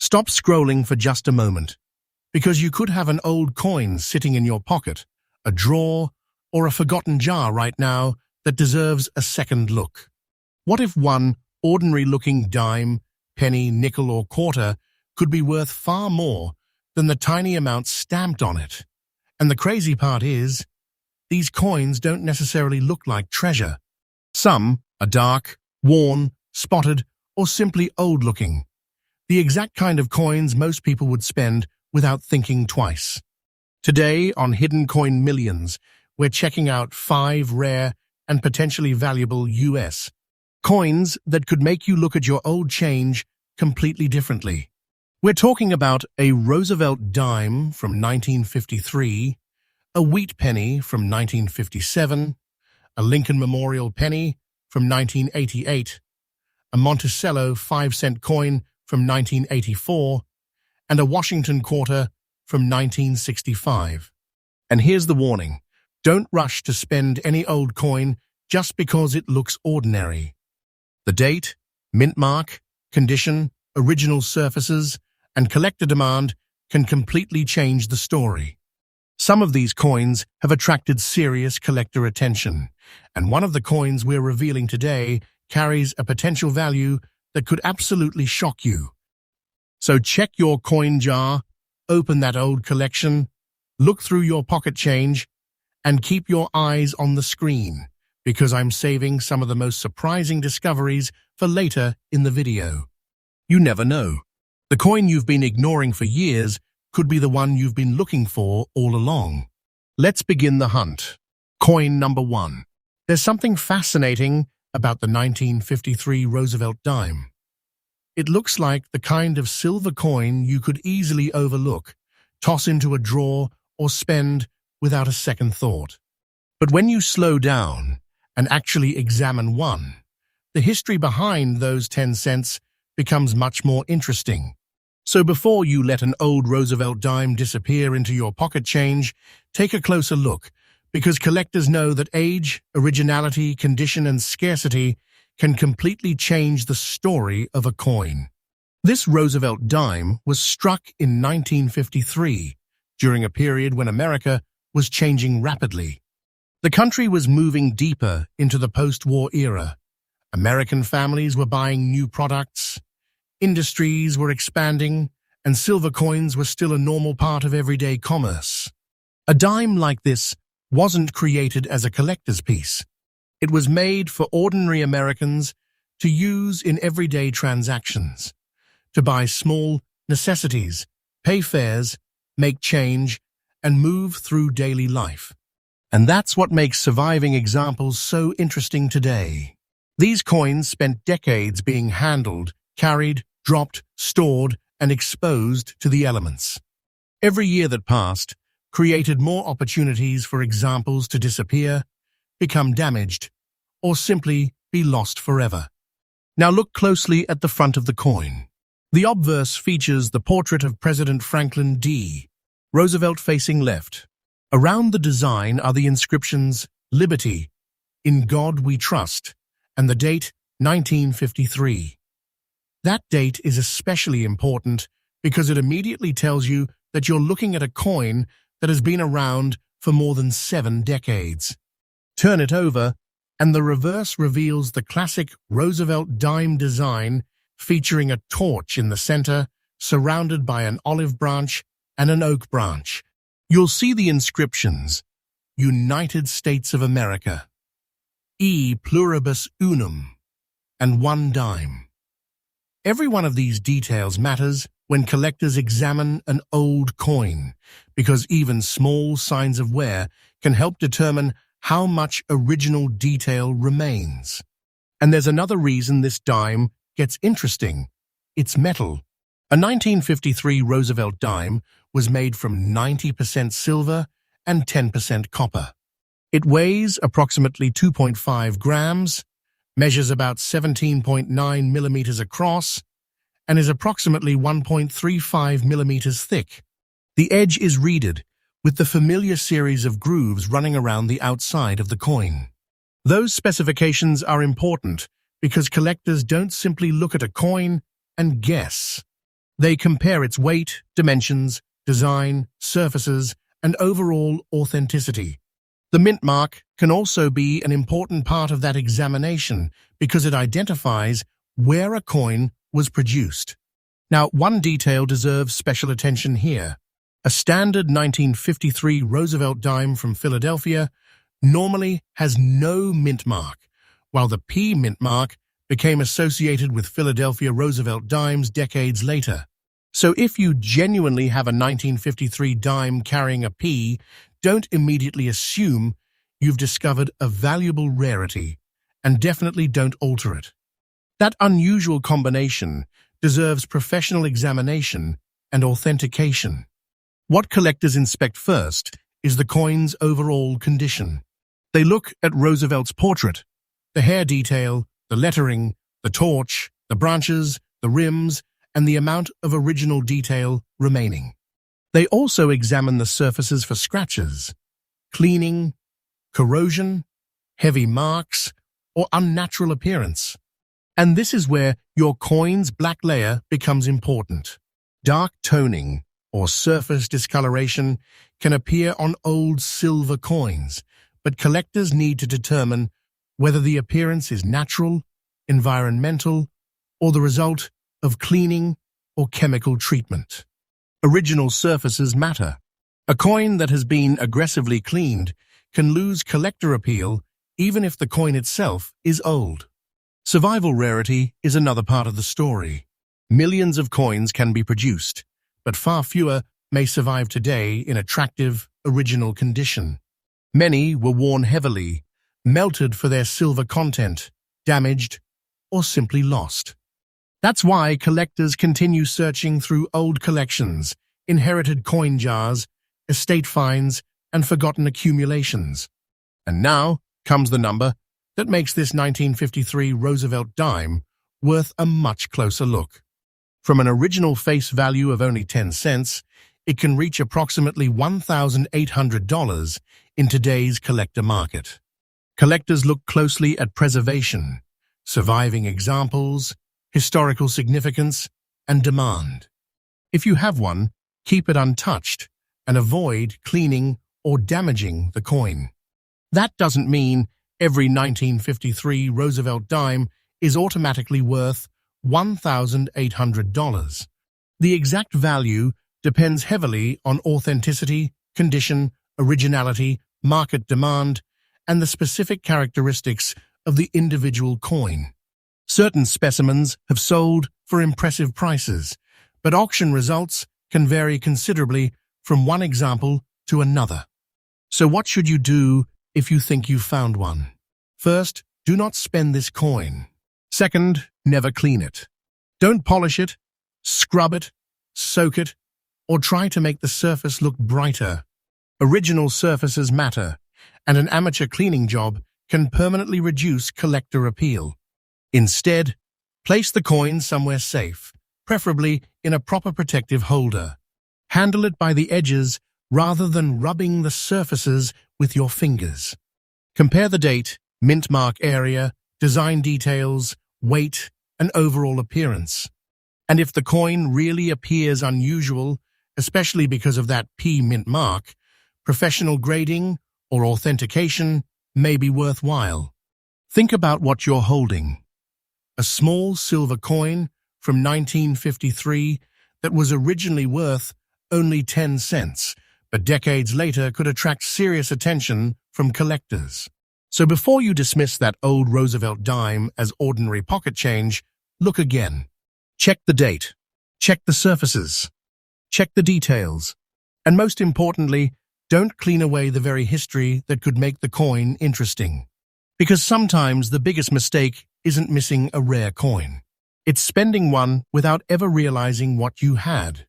Stop scrolling for just a moment, because you could have an old coin sitting in your pocket, a drawer, or a forgotten jar right now that deserves a second look. What if one ordinary-looking dime, penny, nickel, or quarter could be worth far more than the tiny amount stamped on it? And the crazy part is, these coins don't necessarily look like treasure. Some are dark, worn, spotted, or simply old-looking. The exact kind of coins most people would spend without thinking twice. Today, on Hidden Coin Millions, we're checking out 5 rare and potentially valuable US coins that could make you look at your old change completely differently. We're talking about a Roosevelt dime from 1953, a wheat penny from 1957, a Lincoln Memorial penny from 1988, a Monticello 5-cent coin from 1984, and a Washington quarter from 1965. And here's the warning: don't rush to spend any old coin just because it looks ordinary. The date, mint mark, condition, original surfaces, and collector demand can completely change the story. Some of these coins have attracted serious collector attention, and one of the coins we're revealing today carries a potential value that could absolutely shock you. So check your coin jar, open that old collection, look through your pocket change, and keep your eyes on the screen, because I'm saving some of the most surprising discoveries for later in the video. You never know. The coin you've been ignoring for years could be the one you've been looking for all along. Let's begin the hunt. Coin number 1. There's something fascinating about the 1953 Roosevelt dime. It looks like the kind of silver coin you could easily overlook, toss into a drawer, or spend without a second thought. But when you slow down and actually examine one, the history behind those 10 cents becomes much more interesting. So before you let an old Roosevelt dime disappear into your pocket change, take a closer look, because collectors know that age, originality, condition, and scarcity can completely change the story of a coin. This Roosevelt dime was struck in 1953, during a period when America was changing rapidly. The country was moving deeper into the post-war era. American families were buying new products, industries were expanding, and silver coins were still a normal part of everyday commerce. A dime like this wasn't created as a collector's piece. It was made for ordinary Americans to use in everyday transactions, to buy small necessities, pay fares, make change, and move through daily life. And that's what makes surviving examples so interesting today. These coins spent decades being handled, carried, dropped, stored, and exposed to the elements. Every year that passed created more opportunities for examples to disappear, become damaged, or simply be lost forever. Now look closely at the front of the coin. The obverse features the portrait of President Franklin D. Roosevelt facing left. Around the design are the inscriptions "Liberty," "In God We Trust," and the date 1953. That date is especially important because it immediately tells you that you're looking at a coin that has been around for more than 7 decades. Turn it over, and the reverse reveals the classic Roosevelt dime design featuring a torch in the center, surrounded by an olive branch and an oak branch. You'll see the inscriptions: United States of America, E Pluribus Unum, and 1 dime. Every one of these details matters when collectors examine an old coin, because even small signs of wear can help determine how much original detail remains. And there's another reason this dime gets interesting: it's metal. A 1953 Roosevelt dime was made from 90% silver and 10% copper. It weighs approximately 2.5 grams, measures about 17.9 millimeters across, and is approximately 1.35 millimeters thick. The edge is reeded, with the familiar series of grooves running around the outside of the coin. Those specifications are important because collectors don't simply look at a coin and guess. They compare its weight, dimensions, design, surfaces, and overall authenticity. The mint mark can also be an important part of that examination because it identifies where a coin was produced. Now, one detail deserves special attention here. A standard 1953 Roosevelt dime from Philadelphia normally has no mint mark, while the P mint mark became associated with Philadelphia Roosevelt dimes decades later. So if you genuinely have a 1953 dime carrying a P, don't immediately assume you've discovered a valuable rarity, and definitely don't alter it. That unusual combination deserves professional examination and authentication. What collectors inspect first is the coin's overall condition. They look at Roosevelt's portrait, the hair detail, the lettering, the torch, the branches, the rims, and the amount of original detail remaining. They also examine the surfaces for scratches, cleaning, corrosion, heavy marks, or unnatural appearance. And this is where your coin's black layer becomes important. Dark toning or surface discoloration can appear on old silver coins, but collectors need to determine whether the appearance is natural, environmental, or the result of cleaning or chemical treatment. Original surfaces matter. A coin that has been aggressively cleaned can lose collector appeal even if the coin itself is old. Survival rarity is another part of the story. Millions of coins can be produced, but far fewer may survive today in attractive, original condition. Many were worn heavily, melted for their silver content, damaged, or simply lost. That's why collectors continue searching through old collections, inherited coin jars, estate finds, and forgotten accumulations. And now comes the number that makes this 1953 Roosevelt dime worth a much closer look. From an original face value of only 10 cents, it can reach approximately $1,800 in today's collector market. Collectors look closely at preservation, surviving examples, historical significance, and demand. If you have one, keep it untouched and avoid cleaning or damaging the coin. That doesn't mean every 1953 Roosevelt dime is automatically worth $1,800. The exact value depends heavily on authenticity, condition, originality, market demand, and the specific characteristics of the individual coin. Certain specimens have sold for impressive prices, but auction results can vary considerably from one example to another. So what should you do if you think you've found one? First, do not spend this coin. Second, never clean it. Don't polish it, scrub it, soak it, or try to make the surface look brighter. Original surfaces matter, and an amateur cleaning job can permanently reduce collector appeal. Instead, place the coin somewhere safe, preferably in a proper protective holder. Handle it by the edges rather than rubbing the surfaces with your fingers. Compare the date, mint mark area, design details, weight, and overall appearance. And if the coin really appears unusual, especially because of that P mint mark, professional grading or authentication may be worthwhile. Think about what you're holding. A small silver coin from 1953 that was originally worth only 10 cents, but decades later could attract serious attention from collectors. So before you dismiss that old Roosevelt dime as ordinary pocket change, look again. Check the date. Check the surfaces. Check the details. And most importantly, don't clean away the very history that could make the coin interesting. Because sometimes the biggest mistake isn't missing a rare coin. It's spending one without ever realizing what you had.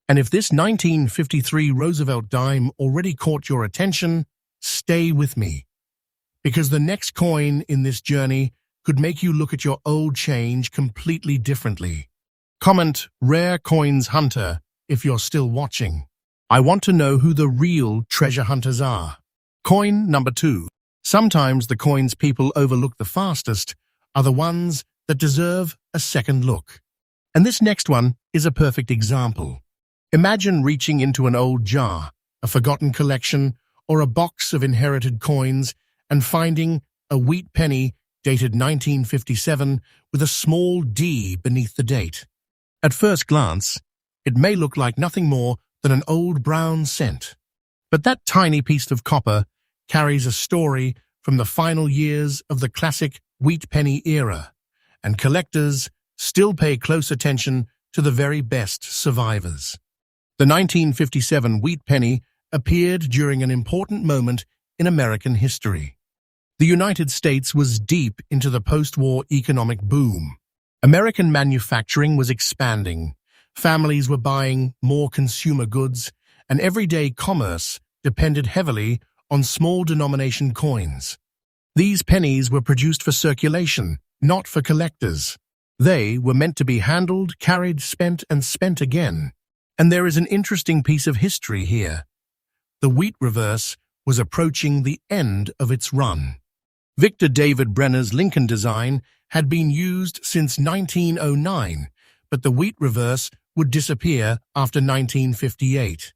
And if this 1953 Roosevelt dime already caught your attention, stay with me. Because the next coin in this journey could make you look at your old change completely differently. Comment "Rare Coins Hunter" if you're still watching. I want to know who the real treasure hunters are. Coin number 2. Sometimes the coins people overlook the fastest are the ones that deserve a second look. And this next one is a perfect example. Imagine reaching into an old jar, a forgotten collection, or a box of inherited coins and finding a wheat penny dated 1957 with a small D beneath the date. At first glance, it may look like nothing more than an old brown cent. But that tiny piece of copper carries a story from the final years of the classic wheat penny era, and collectors still pay close attention to the very best survivors. The 1957 wheat penny appeared during an important moment in American history. The United States was deep into the post-war economic boom. American manufacturing was expanding, families were buying more consumer goods, and everyday commerce depended heavily on small-denomination coins. These pennies were produced for circulation, not for collectors. They were meant to be handled, carried, spent, and spent again. And there is an interesting piece of history here. The wheat reverse was approaching the end of its run. Victor David Brenner's Lincoln design had been used since 1909, but the wheat reverse would disappear after 1958.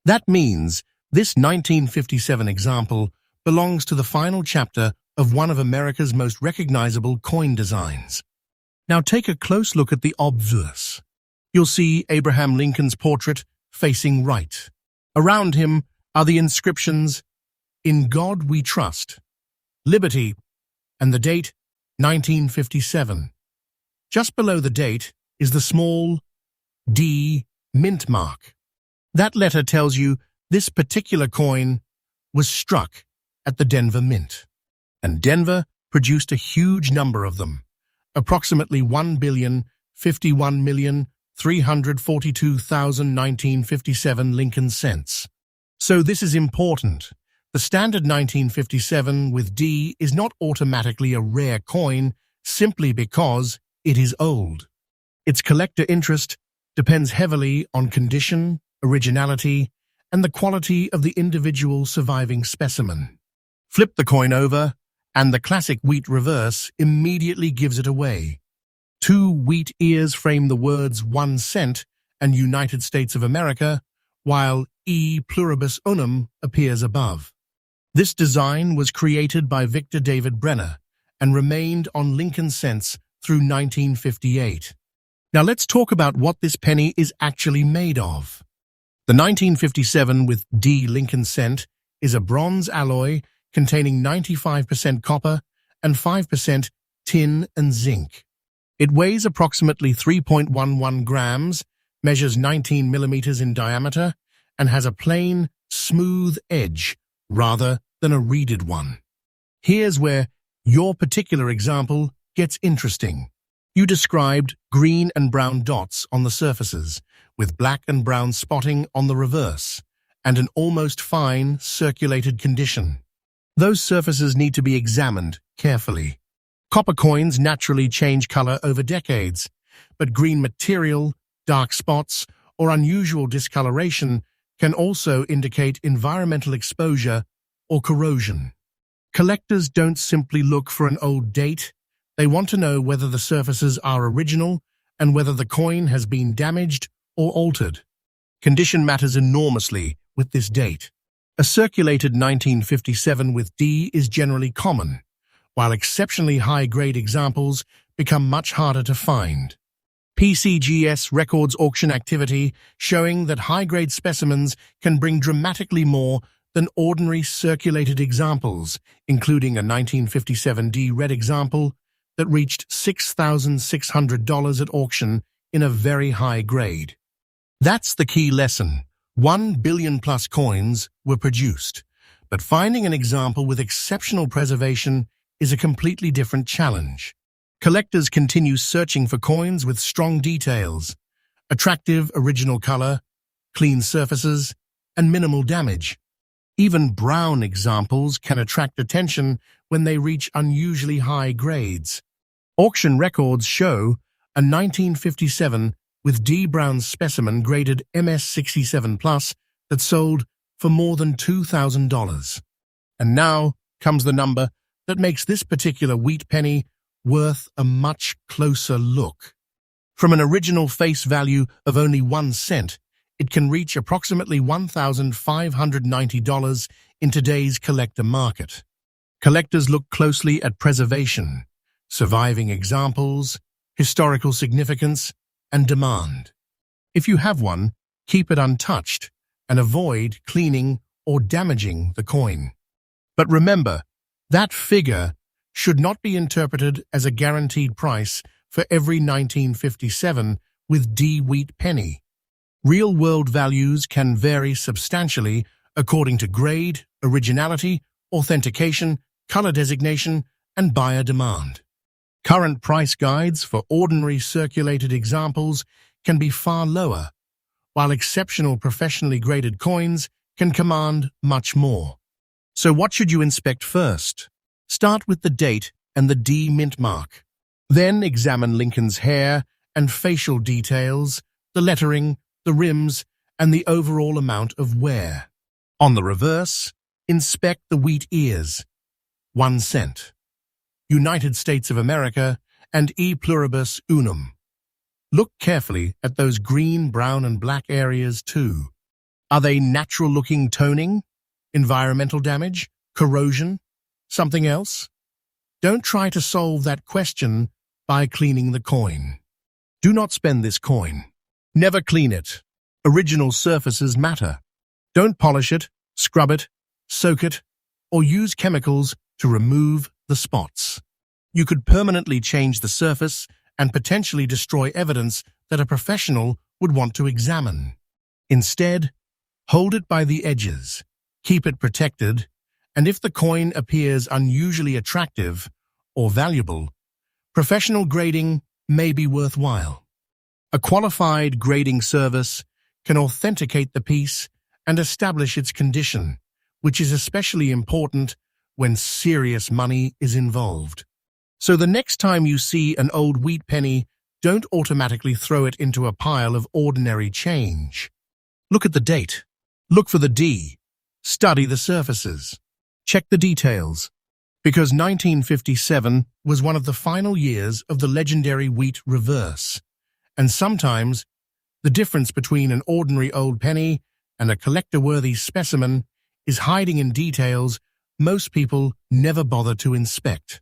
That means this 1957 example belongs to the final chapter of one of America's most recognizable coin designs. Now take a close look at the obverse. You'll see Abraham Lincoln's portrait facing right. Around him are the inscriptions, "In God We Trust," "Liberty," and the date, 1957. Just below the date is the small D mint mark. That letter tells you this particular coin was struck at the Denver Mint. And Denver produced a huge number of them, approximately 1,051,342,1957 Lincoln cents. So this is important. The standard 1957 with D is not automatically a rare coin simply because it is old. Its collector interest depends heavily on condition, originality, and the quality of the individual surviving specimen. Flip the coin over, and the classic wheat reverse immediately gives it away. Two wheat ears frame the words 1 cent and United States of America, while E pluribus unum appears above. This design was created by Victor David Brenner and remained on Lincoln cents through 1958. Now let's talk about what this penny is actually made of. The 1957 with D Lincoln cent is a bronze alloy containing 95% copper and 5% tin and zinc. It weighs approximately 3.11 grams, measures 19 millimeters in diameter, and has a plain, smooth edge rather than a reeded one. Here's where your particular example gets interesting. You described green and brown dots on the surfaces, with black and brown spotting on the reverse, and an almost fine, circulated condition. Those surfaces need to be examined carefully. Copper coins naturally change color over decades, but green material, dark spots, or unusual discoloration can also indicate environmental exposure or corrosion. Collectors don't simply look for an old date. They want to know whether the surfaces are original and whether the coin has been damaged or altered. Condition matters enormously with this date. A circulated 1957 with D is generally common, while exceptionally high-grade examples become much harder to find. PCGS records auction activity showing that high-grade specimens can bring dramatically more than ordinary circulated examples, including a 1957 D red example that reached $6,600 at auction in a very high grade. That's the key lesson. 1 billion plus coins were produced, but finding an example with exceptional preservation is a completely different challenge. Collectors continue searching for coins with strong details, attractive original color, clean surfaces, and minimal damage. Even brown examples can attract attention when they reach unusually high grades. Auction records show a 1957 with D brown specimen graded MS67+ that sold for more than $2,000. And now comes the number that makes this particular wheat penny worth a much closer look. From an original face value of only 1 cent, it can reach approximately $1,590 in today's collector market. Collectors look closely at preservation, surviving examples, historical significance, and demand. If you have one, keep it untouched and avoid cleaning or damaging the coin. But remember, that figure should not be interpreted as a guaranteed price for every 1957 with D wheat penny. Real-world values can vary substantially according to grade, originality, authentication, color designation, and buyer demand. Current price guides for ordinary circulated examples can be far lower, while exceptional professionally graded coins can command much more. So what should you inspect first? Start with the date and the D mint mark. Then examine Lincoln's hair and facial details, the lettering, the rims, and the overall amount of wear. On the reverse, inspect the wheat ears. 1 cent. United States of America and E pluribus unum. Look carefully at those green, brown, and black areas too. Are they natural-looking toning, environmental damage, corrosion, something else? Don't try to solve that question by cleaning the coin. Do not spend this coin. Never clean it. Original surfaces matter. Don't polish it, scrub it, soak it, or use chemicals to remove the spots. You could permanently change the surface and potentially destroy evidence that a professional would want to examine. Instead, hold it by the edges, keep it protected, and if the coin appears unusually attractive or valuable, professional grading may be worthwhile. A qualified grading service can authenticate the piece and establish its condition, which is especially important when serious money is involved. So the next time you see an old wheat penny, don't automatically throw it into a pile of ordinary change. Look at the date. Look for the D. Study the surfaces. Check the details. Because 1957 was one of the final years of the legendary wheat reverse, and sometimes the difference between an ordinary old penny and a collector-worthy specimen is hiding in details most people never bother to inspect.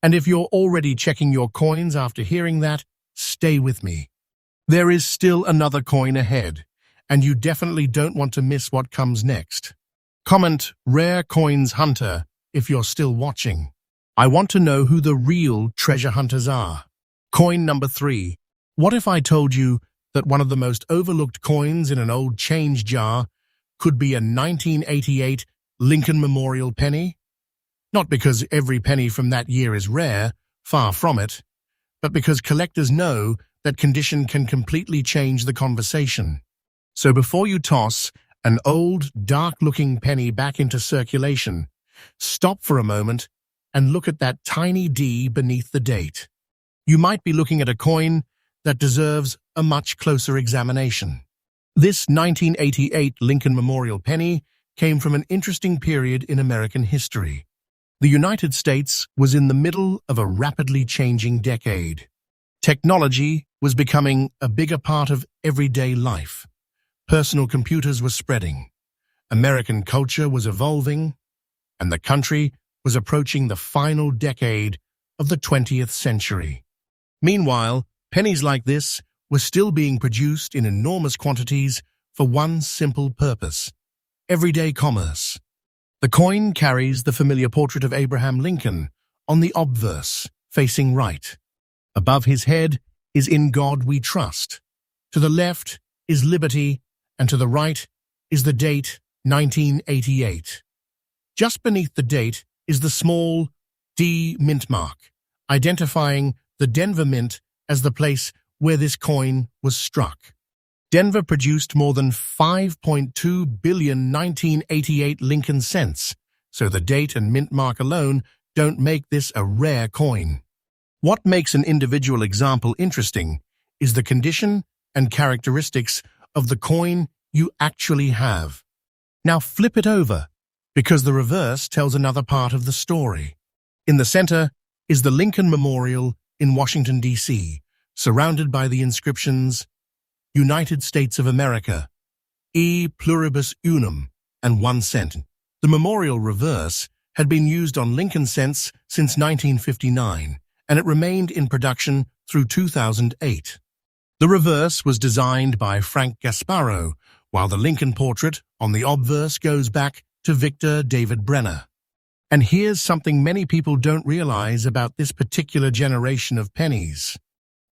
And if you're already checking your coins after hearing that, stay with me. There is still another coin ahead, and you definitely don't want to miss what comes next. Comment Rare Coins Hunter if you're still watching. I want to know who the real treasure hunters are. Coin number 3. What if I told you that one of the most overlooked coins in an old change jar could be a 1988 Lincoln Memorial penny? Not because every penny from that year is rare, far from it, but because collectors know that condition can completely change the conversation. So before you toss an old, dark-looking penny back into circulation, stop for a moment and look at that tiny D beneath the date. You might be looking at a coin that deserves a much closer examination. This 1988 Lincoln Memorial penny came from an interesting period in American history. The United States was in the middle of a rapidly changing decade. Technology was becoming a bigger part of everyday life. Personal computers were spreading. American culture was evolving, and the country was approaching the final decade of the 20th century. Meanwhile, pennies like this were still being produced in enormous quantities for one simple purpose: everyday commerce. The coin carries the familiar portrait of Abraham Lincoln on the obverse, facing right. Above his head is "In God We Trust." To the left is liberty, and to the right is the date 1988. Just beneath the date is the small D mint mark, identifying the Denver Mint as the place where this coin was struck. Denver produced more than 5.2 billion 1988 Lincoln cents, so the date and mint mark alone don't make this a rare coin. What makes an individual example interesting is the condition and characteristics of the coin you actually have. Now flip it over, because the reverse tells another part of the story. In the center is the Lincoln Memorial in Washington, D.C., surrounded by the inscriptions United States of America, E pluribus unum, and 1 cent. The memorial reverse had been used on Lincoln cents since 1959, and it remained in production through 2008. The reverse was designed by Frank Gasparo, while the Lincoln portrait on the obverse goes back to Victor David Brenner. And here's something many people don't realize about this particular generation of pennies.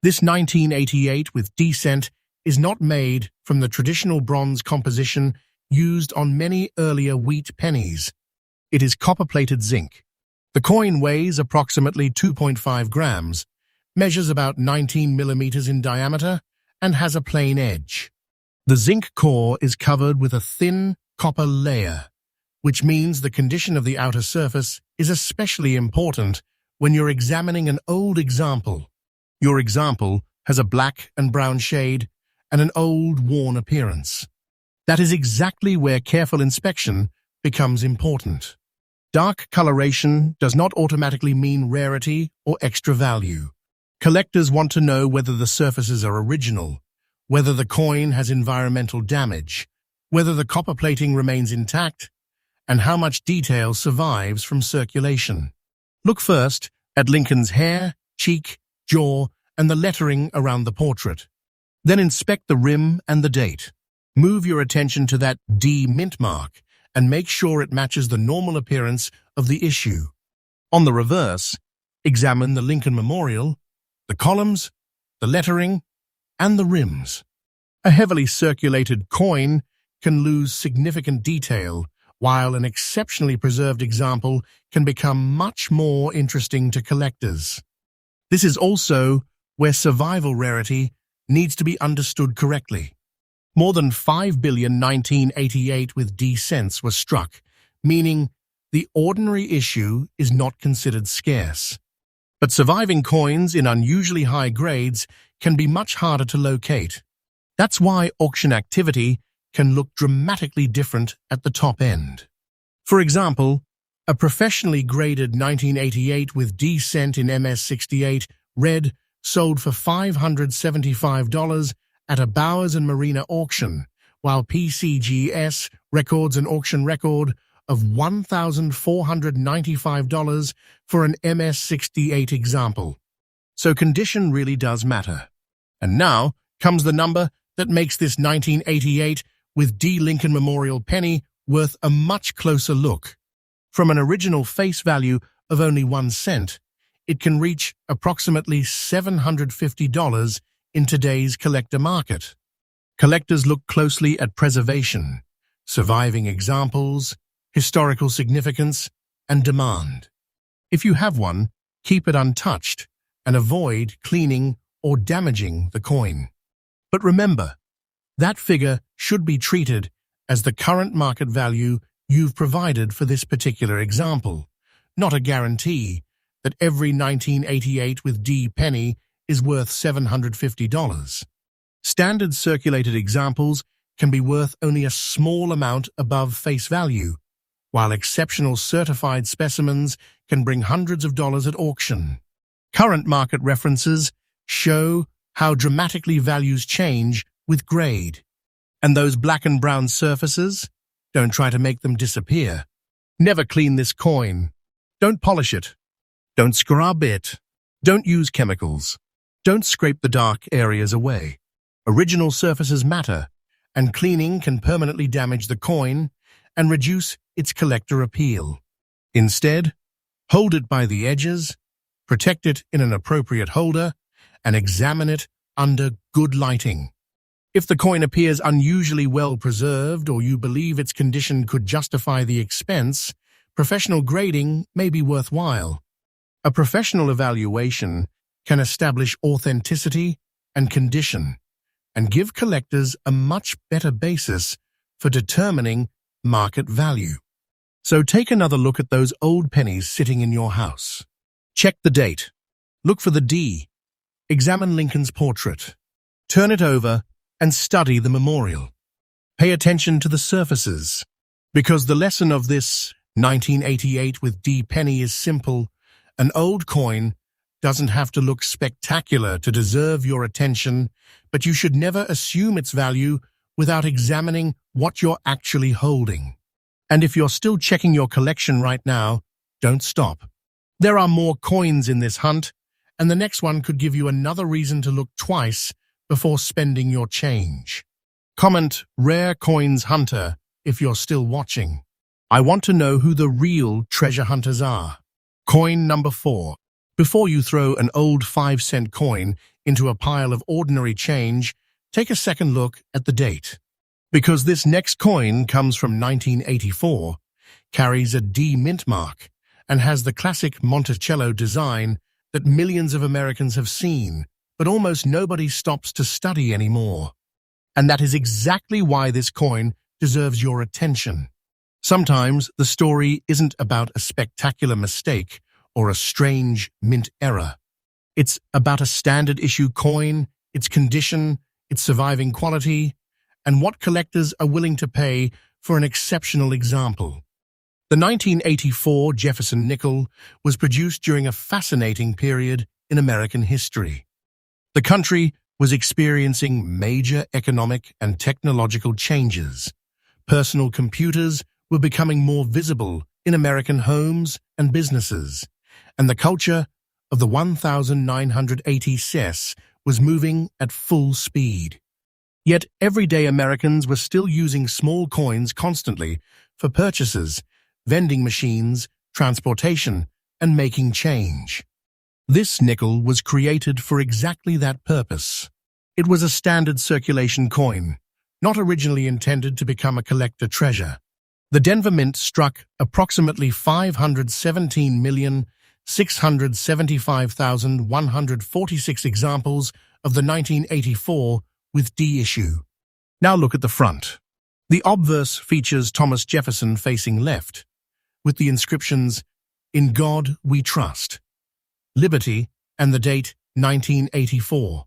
This 1988 with D cent is not made from the traditional bronze composition used on many earlier wheat pennies. It is copper-plated zinc. The coin weighs approximately 2.5 grams, measures about 19 millimeters in diameter, and has a plain edge. The zinc core is covered with a thin copper layer, which means the condition of the outer surface is especially important when you're examining an old example. Your example has a black and brown shade and an old, worn appearance. That is exactly where careful inspection becomes important. Dark coloration does not automatically mean rarity or extra value. Collectors want to know whether the surfaces are original, whether the coin has environmental damage, whether the copper plating remains intact, and how much detail survives from circulation. Look first at Lincoln's hair, cheek, jaw, and the lettering around the portrait. Then inspect the rim and the date. Move your attention to that D mint mark and make sure it matches the normal appearance of the issue. On the reverse, examine the Lincoln Memorial, the columns, the lettering, and the rims. A heavily circulated coin can lose significant detail, while an exceptionally preserved example can become much more interesting to collectors. This is also where survival rarity needs to be understood correctly. More than 5 billion 1988 with D cents were struck, meaning the ordinary issue is not considered scarce. But surviving coins in unusually high grades can be much harder to locate. That's why auction activity can look dramatically different at the top end. For example, a professionally graded 1988 with D cent in MS68 red sold for $575 at a Bowers & Marina auction, while PCGS records an auction record of $1,495 for an MS68 example. So condition really does matter. And now comes the number that makes this 1988 with D Lincoln Memorial penny worth a much closer look. From an original face value of only 1 cent, it can reach approximately $750 in today's collector market. Collectors look closely at preservation, surviving examples, historical significance, and demand. If you have one, keep it untouched and avoid cleaning or damaging the coin. But remember, that figure should be treated as the current market value you've provided for this particular example, not a guarantee that every 1988 with D penny is worth $750. Standard circulated examples can be worth only a small amount above face value, while exceptional certified specimens can bring hundreds of dollars at auction. Current market references show how dramatically values change with grade. And those black and brown surfaces? Don't try to make them disappear. Never clean this coin. Don't polish it. Don't scrub it. Don't use chemicals. Don't scrape the dark areas away. Original surfaces matter, and cleaning can permanently damage the coin and reduce its collector appeal. Instead, hold it by the edges, protect it in an appropriate holder, and examine it under good lighting. If the coin appears unusually well preserved or you believe its condition could justify the expense, professional grading may be worthwhile. A professional evaluation can establish authenticity and condition and give collectors a much better basis for determining market value. So take another look at those old pennies sitting in your house. Check the date. Look for the D. Examine Lincoln's portrait. Turn it over and study the memorial. Pay attention to the surfaces, because the lesson of this 1988 with D penny is simple. An old coin doesn't have to look spectacular to deserve your attention, but you should never assume its value without examining what you're actually holding. And if you're still checking your collection right now, don't stop. There are more coins in this hunt, and the next one could give you another reason to look twice before spending your change. Comment Rare Coins Hunter if you're still watching. I want to know who the real treasure hunters are. Coin number 4. Before you throw an old 5-cent coin into a pile of ordinary change, take a second look at the date. Because this next coin comes from 1984, carries a D mint mark, and has the classic Monticello design that millions of Americans have seen, but almost nobody stops to study anymore. And that is exactly why this coin deserves your attention. Sometimes the story isn't about a spectacular mistake or a strange mint error. It's about a standard issue coin, its condition, its surviving quality, and what collectors are willing to pay for an exceptional example. The 1984 Jefferson nickel was produced during a fascinating period in American history. The country was experiencing major economic and technological changes. Personal computers were becoming more visible in American homes and businesses, and the culture of the 1980 cess was moving at full speed. Yet everyday Americans were still using small coins constantly for purchases, vending machines, transportation, and making change. This nickel was created for exactly that purpose. It was a standard circulation coin, not originally intended to become a collector treasure. The Denver Mint struck approximately 517,675,146 examples of the 1984 with D issue. Now look at the front. The obverse features Thomas Jefferson facing left, with the inscriptions, "In God We Trust," "Liberty," and the date 1984.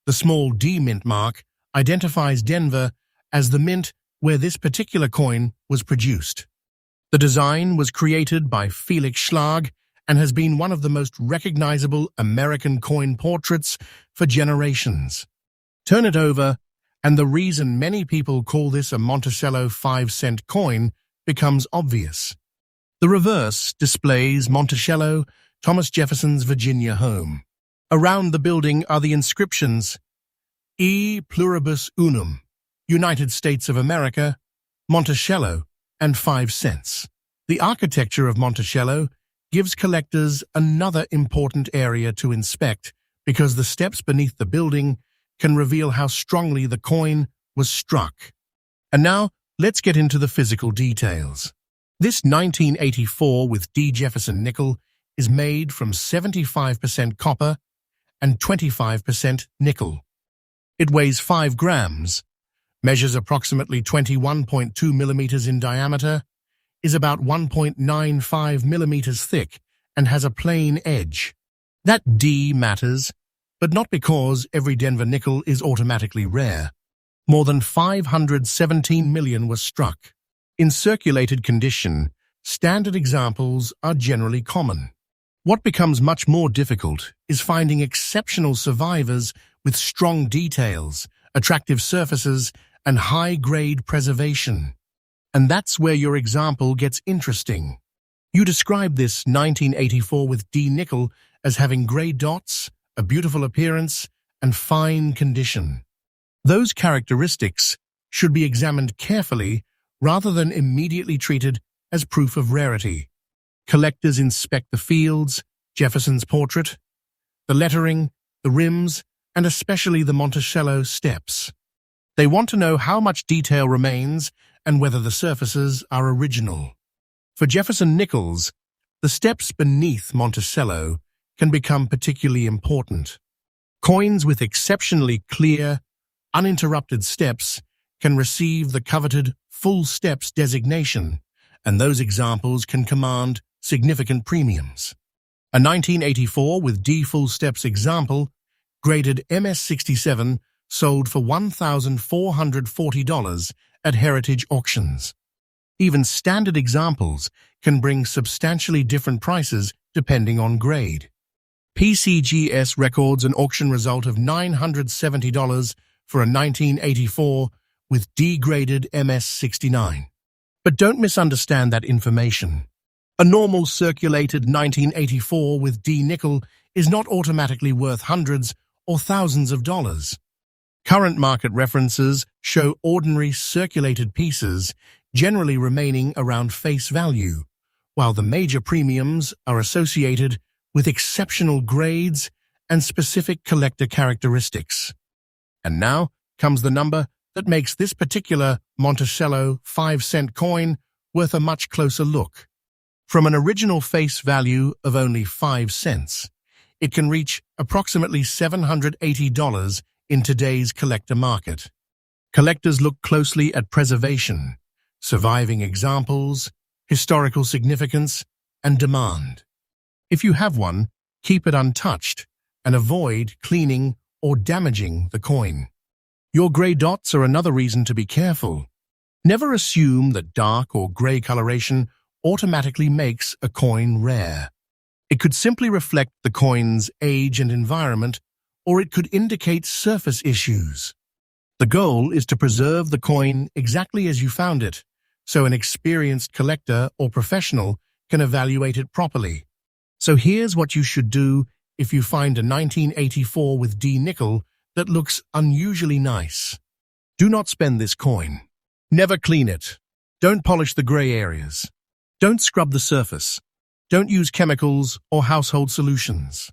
The small D mint mark identifies Denver as the mint where this particular coin was produced. The design was created by Felix Schlag and has been one of the most recognizable American coin portraits for generations. Turn it over, and the reason many people call this a Monticello 5-cent coin becomes obvious. The reverse displays Monticello, Thomas Jefferson's Virginia home. Around the building are the inscriptions, E pluribus unum, United States of America, Monticello, and 5 cents. The architecture of Monticello gives collectors another important area to inspect because the steps beneath the building can reveal how strongly the coin was struck. And now, let's get into the physical details. This 1984 with D Jefferson nickel is made from 75% copper and 25% nickel. It weighs 5 grams, measures approximately 21.2 millimeters in diameter, is about 1.95 millimeters thick, and has a plain edge. That D matters, but not because every Denver nickel is automatically rare. More than 517 million were struck. In circulated condition, standard examples are generally common. What becomes much more difficult is finding exceptional survivors with strong details, attractive surfaces, and high-grade preservation. And that's where your example gets interesting. You describe this 1984 with D nickel as having gray dots, a beautiful appearance, and fine condition. Those characteristics should be examined carefully rather than immediately treated as proof of rarity. Collectors inspect the fields, Jefferson's portrait, the lettering, the rims, and especially the Monticello steps. They want to know how much detail remains and whether the surfaces are original. For Jefferson nickels, the steps beneath Monticello can become particularly important. Coins with exceptionally clear, uninterrupted steps can receive the coveted full steps designation, and those examples can command significant premiums. A 1984 with D full steps example, graded MS67, sold for $1,440 at heritage auctions. Even standard examples can bring substantially different prices depending on grade. PCGS records an auction result of $970 for a 1984 with degraded MS-69. But don't misunderstand that information. A normal circulated 1984 with D nickel is not automatically worth hundreds or thousands of dollars. Current market references show ordinary circulated pieces generally remaining around face value, while the major premiums are associated with exceptional grades and specific collector characteristics. And now comes the number that makes this particular Monticello 5-cent coin worth a much closer look. From an original face value of only 5 cents, it can reach approximately $780 in today's collector market. Collectors look closely at preservation, surviving examples, historical significance, and demand. If you have one, keep it untouched and avoid cleaning or damaging the coin. Your gray dots are another reason to be careful. Never assume that dark or gray coloration automatically makes a coin rare. It could simply reflect the coin's age and environment, or it could indicate surface issues. The goal is to preserve the coin exactly as you found it, so an experienced collector or professional can evaluate it properly. So here's what you should do if you find a 1984 with D nickel that looks unusually nice. Do not spend this coin. Never clean it. Don't polish the gray areas. Don't scrub the surface. Don't use chemicals or household solutions.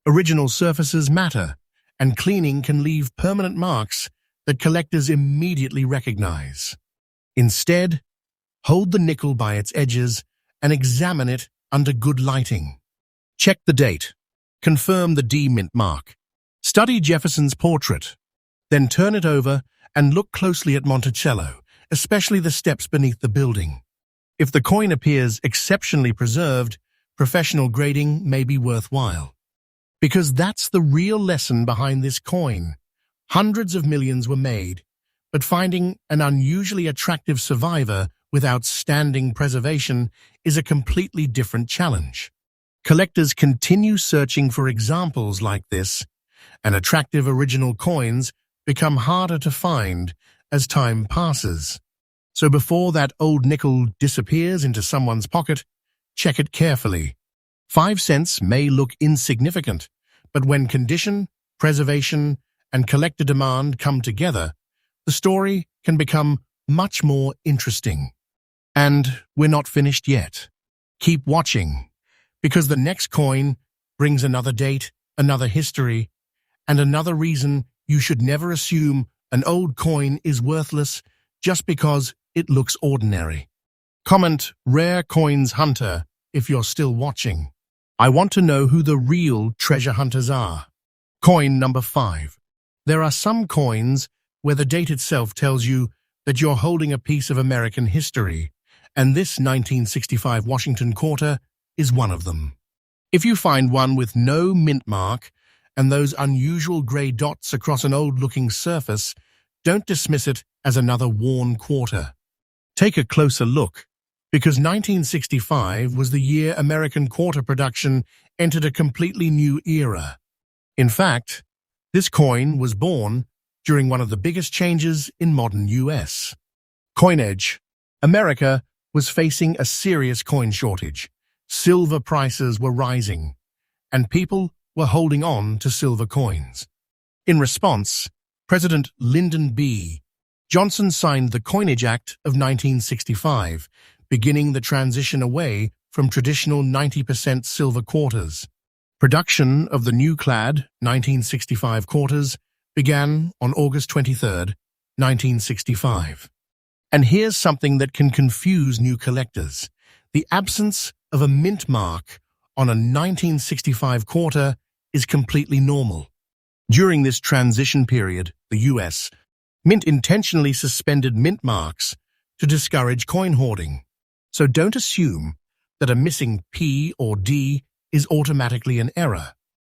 Original surfaces matter, and cleaning can leave permanent marks that collectors immediately recognize. Instead, hold the nickel by its edges and examine it under good lighting. Check the date. Confirm the D mint mark. Study Jefferson's portrait. Then turn it over and look closely at Monticello, especially the steps beneath the building. If the coin appears exceptionally preserved, professional grading may be worthwhile. Because that's the real lesson behind this coin. Hundreds of millions were made, but finding an unusually attractive survivor with outstanding preservation is a completely different challenge. Collectors continue searching for examples like this, and attractive original coins become harder to find as time passes. So before that old nickel disappears into someone's pocket, check it carefully. 5 cents may look insignificant, but when condition, preservation, and collector demand come together, the story can become much more interesting. And we're not finished yet. Keep watching, because the next coin brings another date, another history, and another reason you should never assume an old coin is worthless just because it looks ordinary. Comment Rare Coins Hunter if you're still watching. I want to know who the real treasure hunters are. Coin number 5. There are some coins where the date itself tells you that you're holding a piece of American history, and this 1965 Washington quarter is one of them. If you find one with no mint mark and those unusual gray dots across an old-looking surface, don't dismiss it as another worn quarter. Take a closer look, because 1965 was the year American quarter production entered a completely new era. In fact, this coin was born during one of the biggest changes in modern U.S. coinage. America was facing a serious coin shortage. Silver prices were rising, and people were holding on to silver coins. In response, President Lyndon B. Johnson signed the Coinage Act of 1965, beginning the transition away from traditional 90% silver quarters. Production of the new-clad 1965 quarters began on August 23, 1965. And here's something that can confuse new collectors. The absence of a mint mark on a 1965 quarter is completely normal. During this transition period, the U.S. Mint intentionally suspended mint marks to discourage coin hoarding. So don't assume that a missing P or D is automatically an error.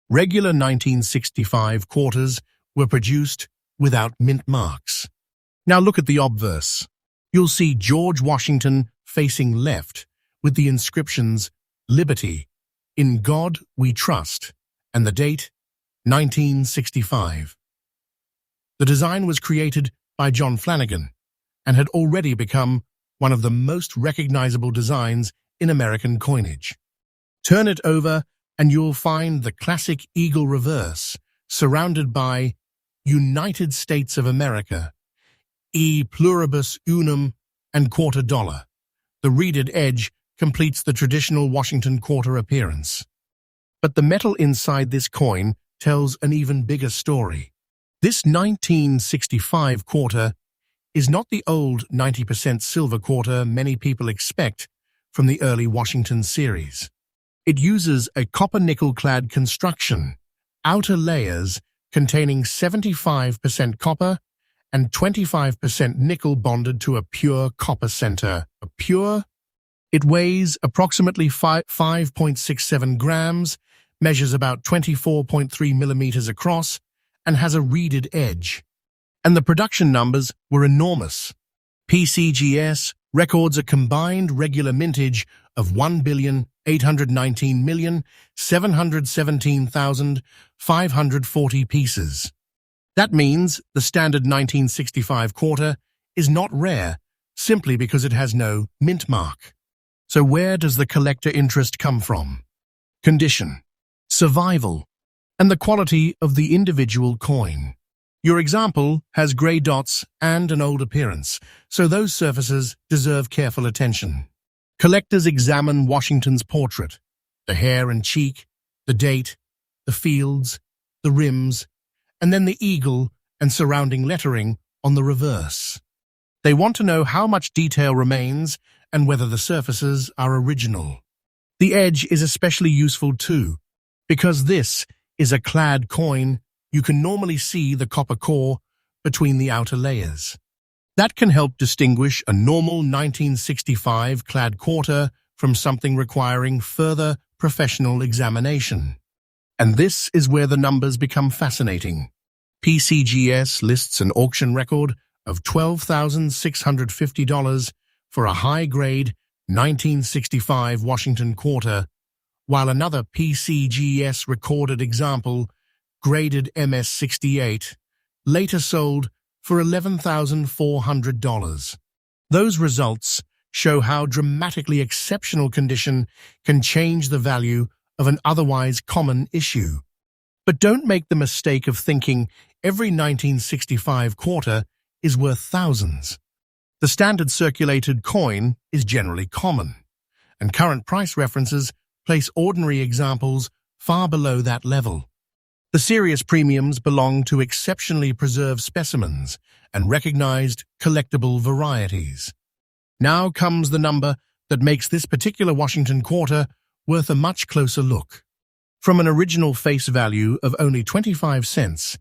Regular 1965 quarters were produced without mint marks. Now look at the obverse. You'll see George Washington facing left with the inscriptions, "Liberty, in God we trust," and the date, 1965. The design was created by John Flanagan and had already become one of the most recognizable designs in American coinage. Turn it over and you'll find the classic eagle reverse surrounded by United States of America, E pluribus unum, and quarter dollar. The reeded edge completes the traditional Washington quarter appearance. But the metal inside this coin tells an even bigger story. This 1965 quarter is not the old 90% silver quarter many people expect from the early Washington series. It uses a copper-nickel-clad construction, outer layers containing 75% copper and 25% nickel bonded to a pure copper center. It weighs approximately 5.67 grams, measures about 24.3 millimeters across, and has a reeded edge. And the production numbers were enormous. PCGS records a combined regular mintage of 1,819,717,540 pieces. That means the standard 1965 quarter is not rare simply because it has no mint mark. So where does the collector interest come from? Condition, survival, and the quality of the individual coin. Your example has grey dots and an old appearance, so those surfaces deserve careful attention. Collectors examine Washington's portrait, the hair and cheek, the date, the fields, the rims, and then the eagle and surrounding lettering on the reverse. They want to know how much detail remains and whether the surfaces are original. The edge is especially useful too, because this is a clad coin. You can normally see the copper core between the outer layers. That can help distinguish a normal 1965 clad quarter from something requiring further professional examination. And this is where the numbers become fascinating. PCGS lists an auction record of $12,650 for a high-grade 1965 Washington quarter, while another PCGS recorded example, graded MS-68, later sold for $11,400. Those results show how dramatically exceptional condition can change the value of an otherwise common issue. But don't make the mistake of thinking every 1965 quarter is worth thousands. The standard circulated coin is generally common, and current price references place ordinary examples far below that level. The serious premiums belong to exceptionally preserved specimens and recognized collectible varieties. Now comes the number that makes this particular Washington quarter worth a much closer look. From an original face value of only 25 cents,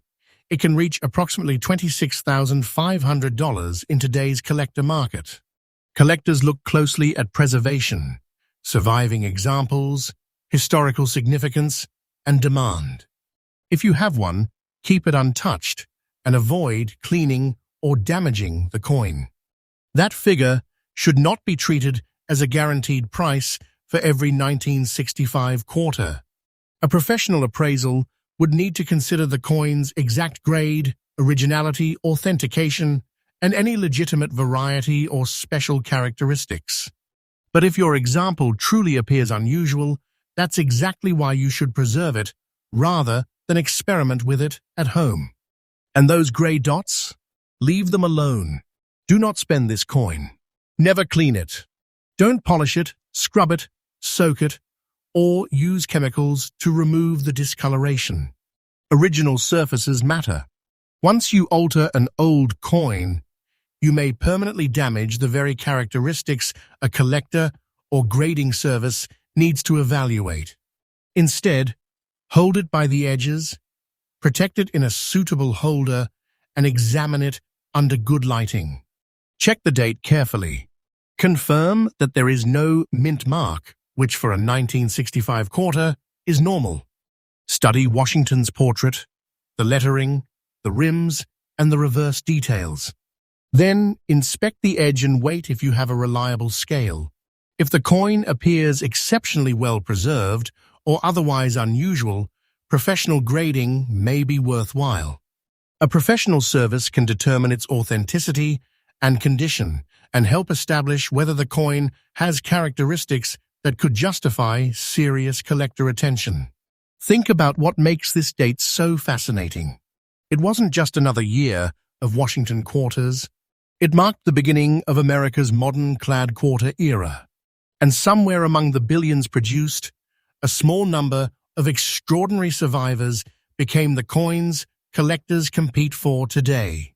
it can reach approximately $26,500 in today's collector market. Collectors look closely at preservation, surviving examples, historical significance, and demand. If you have one, keep it untouched and avoid cleaning or damaging the coin. That figure should not be treated as a guaranteed price for every 1965 quarter. A professional appraisal would need to consider the coin's exact grade, originality, authentication, and any legitimate variety or special characteristics. But if your example truly appears unusual, that's exactly why you should preserve it rather than experiment with it at home. And those grey dots? Leave them alone. Do not spend this coin. Never clean it. Don't polish it, scrub it, soak it, or use chemicals to remove the discoloration. Original surfaces matter. Once you alter an old coin, you may permanently damage the very characteristics a collector or grading service needs to evaluate. Instead, hold it by the edges, protect it in a suitable holder, and examine it under good lighting. Check the date carefully. Confirm that there is no mint mark, which for a 1965 quarter is normal. Study Washington's portrait, the lettering, the rims, and the reverse details. Then inspect the edge and weight if you have a reliable scale. If the coin appears exceptionally well preserved or otherwise unusual, professional grading may be worthwhile. A professional service can determine its authenticity and condition and help establish whether the coin has characteristics that could justify serious collector attention. Think about what makes this date so fascinating. It wasn't just another year of Washington quarters. It marked the beginning of America's modern clad quarter era. And somewhere among the billions produced, a small number of extraordinary survivors became the coins collectors compete for today.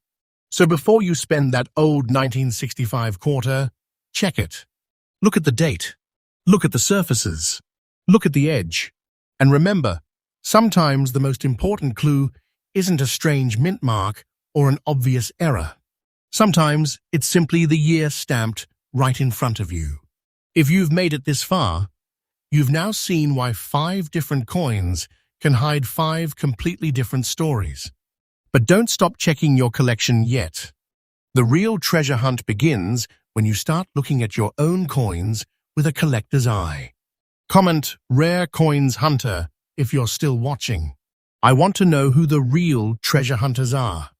So before you spend that old 1965 quarter, check it. Look at the date. Look at the surfaces. Look at the edge. And remember, sometimes the most important clue isn't a strange mint mark or an obvious error. Sometimes it's simply the year stamped right in front of you. If you've made it this far, you've now seen why 5 different coins can hide 5 completely different stories. But don't stop checking your collection yet. The real treasure hunt begins when you start looking at your own coins with a collector's eye. Comment "Rare Coins Hunter" if you're still watching. I want to know who the real treasure hunters are.